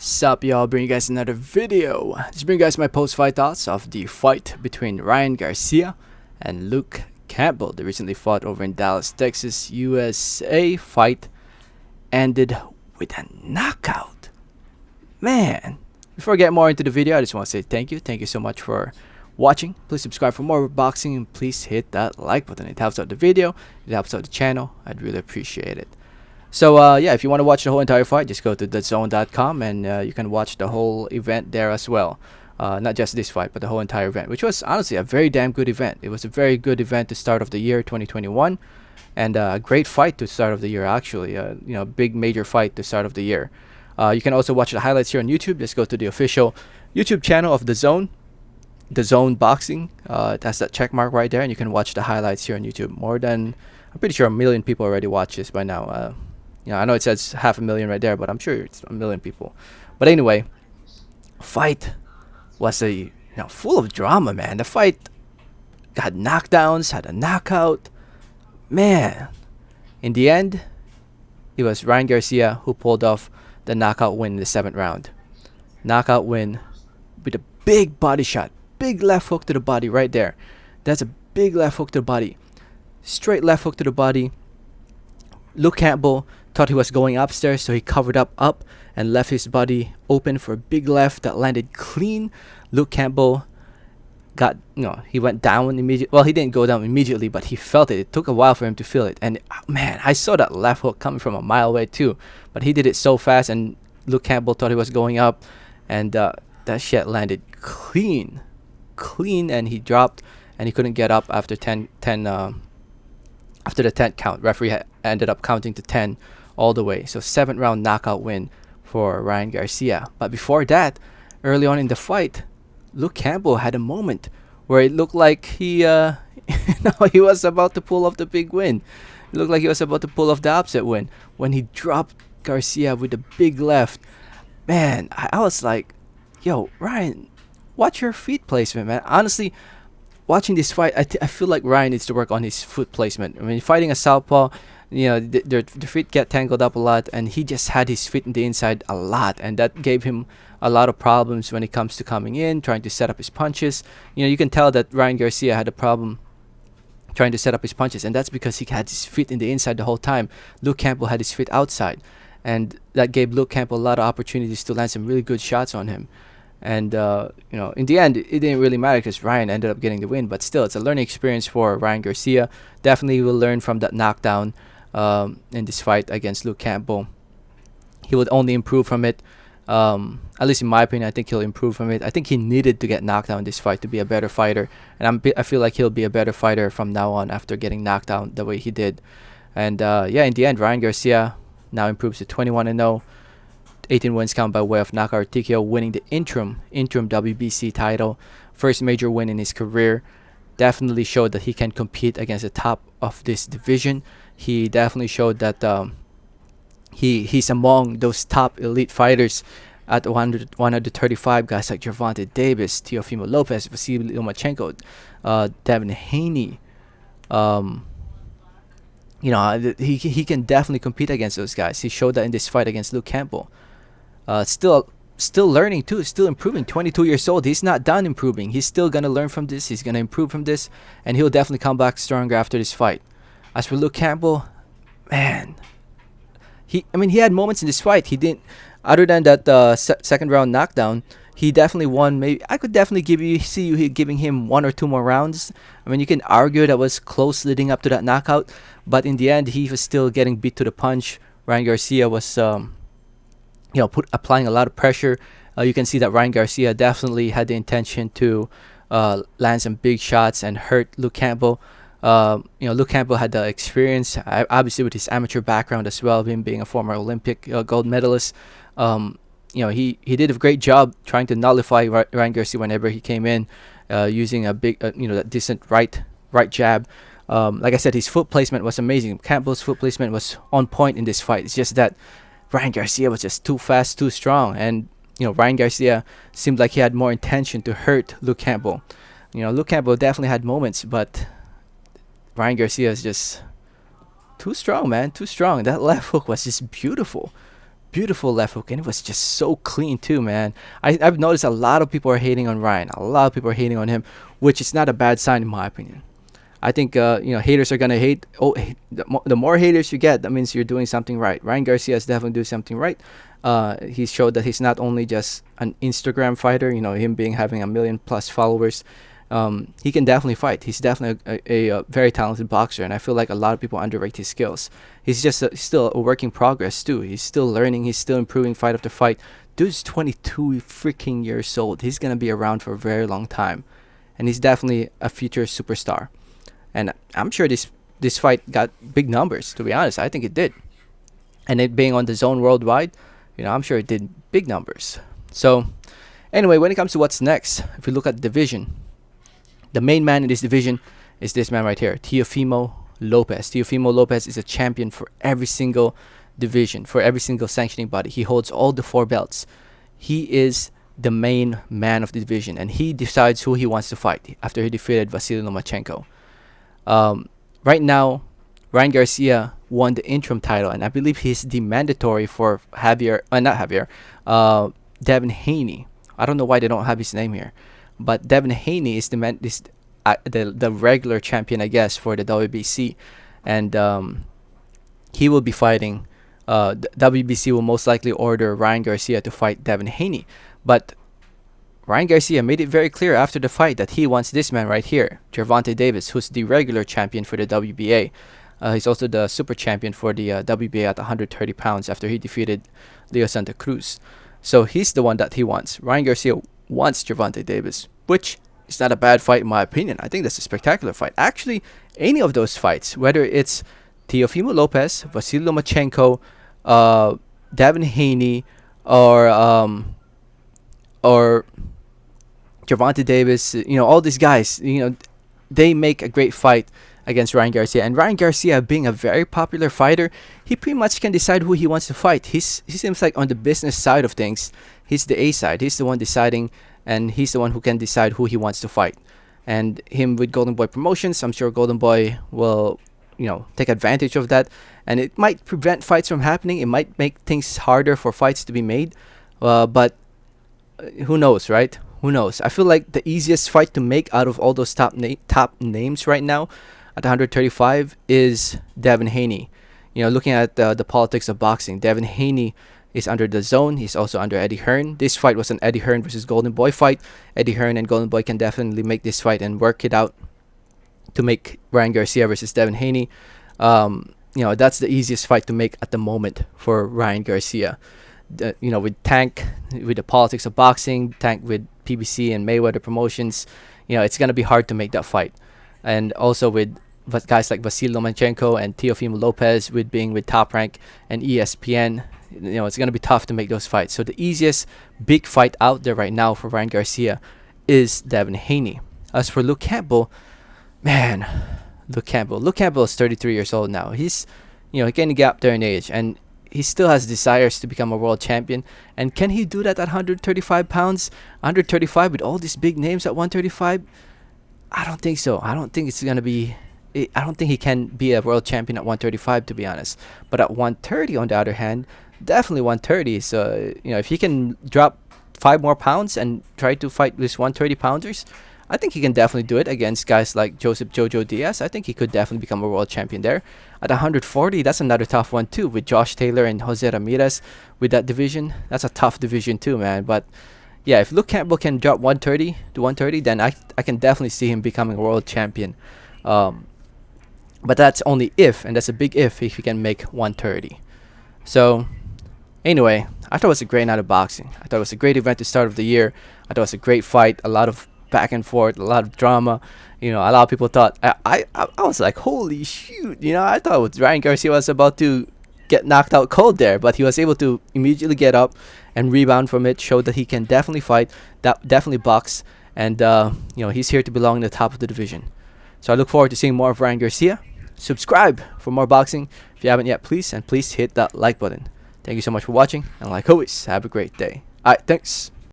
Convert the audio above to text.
Sup y'all, bring you guys another video. Just bring you guys my post-fight thoughts of the fight between Ryan Garcia and Luke Campbell. They recently fought over in Dallas, Texas, USA. Fight ended with a knockout. Man, before I get more into the video, I just want to say thank you. Thank you so much for watching. Please subscribe for more boxing and please hit that like button. It helps out the video, it helps out the channel. I'd really appreciate it. So yeah, if you want to watch the whole entire fight, just go to thezone.com and you can watch the whole event there as well. Not just this fight, but the whole entire event, which was honestly a very damn good event. It was a very good event to start of the year 2021, and a great fight to start of the year actually. Big major fight to start of the year. You can also watch the highlights here on YouTube. Just go to the official YouTube channel of The Zone Boxing. It has that check mark right there, and you can watch the highlights here on YouTube. I'm pretty sure 1 million people already watch this by now. I know it says 500,000 right there, but I'm sure it's 1 million people. But anyway, fight was full of drama, man. The fight got knockdowns, had a knockout. Man, in the end, it was Ryan Garcia who pulled off the knockout win in the 7th round. Knockout win with a big body shot. Big left hook to the body right there. That's a big left hook to the body. Straight left hook to the body. Luke Campbell thought he was going upstairs, so he covered up and left his body open for a big left that landed clean. Luke Campbell he went down immediately. Well, he didn't go down immediately, but he felt it. It took a while for him to feel it. And man, I saw that left hook coming from a mile away too. But he did it so fast, and Luke Campbell thought he was going up, and that shit landed clean, and he dropped, and he couldn't get up after after the 10th count. Referee ended up counting to 10 all the way. So 7th round knockout win for Ryan Garcia. But before that, early on in the fight, Luke Campbell had a moment where it looked like he was about to pull off the big win. It looked like he was about to pull off the upset win when he dropped Garcia with a big left. Man, I was like, yo, Ryan, watch your feet placement, man. Honestly, watching this fight, I feel like Ryan needs to work on his foot placement. I mean, fighting a southpaw, the feet get tangled up a lot, and he just had his feet in the inside a lot, and that gave him a lot of problems when it comes to coming in, trying to set up his punches. You can tell that Ryan Garcia had a problem trying to set up his punches, and that's because he had his feet in the inside the whole time. Luke Campbell had his feet outside, and that gave Luke Campbell a lot of opportunities to land some really good shots on him. And in the end, it didn't really matter because Ryan ended up getting the win. But still, it's a learning experience for Ryan Garcia. Definitely will learn from that knockdown in this fight against Luke Campbell. He would only improve from it. At least in my opinion, I think he'll improve from it. I think he needed to get knocked down in this fight to be a better fighter. And I feel like he'll be a better fighter from now on after getting knocked down the way he did. And in the end, Ryan Garcia now improves to 21-0. 18 wins count by way of knockout TKO, winning the interim WBC title. First major win in his career. Definitely showed that he can compete against the top of this division. He definitely showed that he's among those top elite fighters at 135. Guys like Gervonta Davis, Teofimo Lopez, Vasily Lomachenko, Devin Haney. He can definitely compete against those guys. He showed that in this fight against Luke Campbell. Still learning too, still improving. 22 years old, he's not done improving. He's still gonna learn from this. He's gonna improve from this, and he'll definitely come back stronger after this fight. As for Luke Campbell, man, he had moments in this fight. He didn't, other than that 2nd round knockdown. He definitely won. Maybe I could definitely see you giving him 1 or 2 more rounds. I mean, you can argue that was close leading up to that knockout, but in the end, he was still getting beat to the punch. Ryan Garcia was applying a lot of pressure. You can see that Ryan Garcia definitely had the intention to land some big shots and hurt Luke Campbell. Luke Campbell had the experience, obviously with his amateur background as well, him being a former Olympic gold medalist. He did a great job trying to nullify Ryan Garcia whenever he came in, using a big, that decent right jab. Like I said, his foot placement was amazing. Campbell's foot placement was on point in this fight. It's just that Ryan Garcia was just too fast, too strong, and Ryan Garcia seemed like he had more intention to hurt Luke Campbell. Luke Campbell definitely had moments, but Ryan Garcia is just too strong, man, too strong. That left hook was just beautiful. beautiful left hook, and it was just so clean too, man. I've noticed a lot of people are hating on Ryan. A lot of people are hating on him, which is not a bad sign in my opinion. I think haters are gonna hate. Oh, the more haters you get, that means you're doing something right. Ryan Garcia is definitely doing something right. He showed that he's not only just an Instagram fighter. Him having 1 million+ followers. He can definitely fight. He's definitely a very talented boxer, and I feel like a lot of people underrate his skills. He's just still a work in progress too. He's still learning. He's still improving fight after fight. Dude's 22 freaking years old. He's gonna be around for a very long time, and he's definitely a future superstar. And I'm sure this fight got big numbers. To be honest, I think it did. And it being on the zone worldwide, I'm sure it did big numbers. So, anyway, when it comes to what's next, if you look at the division, the main man in this division is this man right here, Teofimo Lopez. Teofimo Lopez is a champion for every single division, for every single sanctioning body. He holds all the 4 belts. He is the main man of the division, and he decides who he wants to fight after he defeated Vasily Lomachenko. Right now, Ryan Garcia won the interim title, and I believe he's the mandatory for Devin Haney. I don't know why they don't have his name here, but Devin Haney is the regular champion, I guess, for the WBC, and he will be fighting. The WBC will most likely order Ryan Garcia to fight Devin Haney, but Ryan Garcia made it very clear after the fight that he wants this man right here, Gervonta Davis, who's the regular champion for the WBA. He's also the super champion for the WBA at 130 pounds after he defeated Leo Santa Cruz. So he's the one that he wants. Ryan Garcia wants Gervonta Davis, which is not a bad fight in my opinion. I think that's a spectacular fight. Actually, any of those fights, whether it's Teofimo Lopez, Vasily Lomachenko, Devin Haney, or Gervonta Davis, all these guys, they make a great fight against Ryan Garcia. And Ryan Garcia, being a very popular fighter, he pretty much can decide who he wants to fight. He seems like on the business side of things, he's the A side. He's the one deciding, and he's the one who can decide who he wants to fight. And him with Golden Boy Promotions, I'm sure Golden Boy will, take advantage of that. And it might prevent fights from happening. It might make things harder for fights to be made. But who knows, right? Who knows? I feel like the easiest fight to make out of all those top names right now at 135 is Devin Haney. Looking at the politics of boxing, Devin Haney is under the zone. He's also under Eddie Hearn. This fight was an Eddie Hearn versus Golden Boy fight. Eddie Hearn and Golden Boy can definitely make this fight and work it out to make Ryan Garcia versus Devin Haney. That's the easiest fight to make at the moment for Ryan Garcia. With Tank, with the politics of boxing, Tank with PBC and Mayweather Promotions, it's gonna be hard to make that fight. And also with guys like Vasily Lomachenko and Teofimo Lopez, with being with Top Rank and ESPN, it's gonna be tough to make those fights. So the easiest big fight out there right now for Ryan Garcia is Devin Haney. As for Luke Campbell, man, Luke Campbell is 33 years old now. He's getting up there in age, and he still has desires to become a world champion. And can he do that at 135 pounds? 135 with all these big names at 135? I don't think so. I don't think he can be a world champion at 135, to be honest. But at 130, on the other hand, definitely 130. So, if he can drop 5 more pounds and try to fight these 130 pounders, I think he can definitely do it against guys like Joseph Jojo Diaz. I think he could definitely become a world champion there. At 140, that's another tough one too, with Josh Taylor and Jose Ramirez with that division. That's a tough division too, man. But yeah, if Luke Campbell can drop 130 to 130, then I can definitely see him becoming a world champion. But that's only if, and that's a big if he can make 130. So anyway, I thought it was a great night of boxing. I thought it was a great event to start of the year. I thought it was a great fight, a lot of back and forth, a lot of drama. A lot of people thought, I was like, holy shoot, I thought Ryan Garcia was about to get knocked out cold there, but he was able to immediately get up and rebound from it, showed that he can definitely fight, definitely box, and he's here to belong in the top of the division. So I look forward to seeing more of Ryan Garcia. Subscribe for more boxing if you haven't yet, please, and please hit that like button. Thank you so much for watching, and like always, have a great day. Alright, thanks.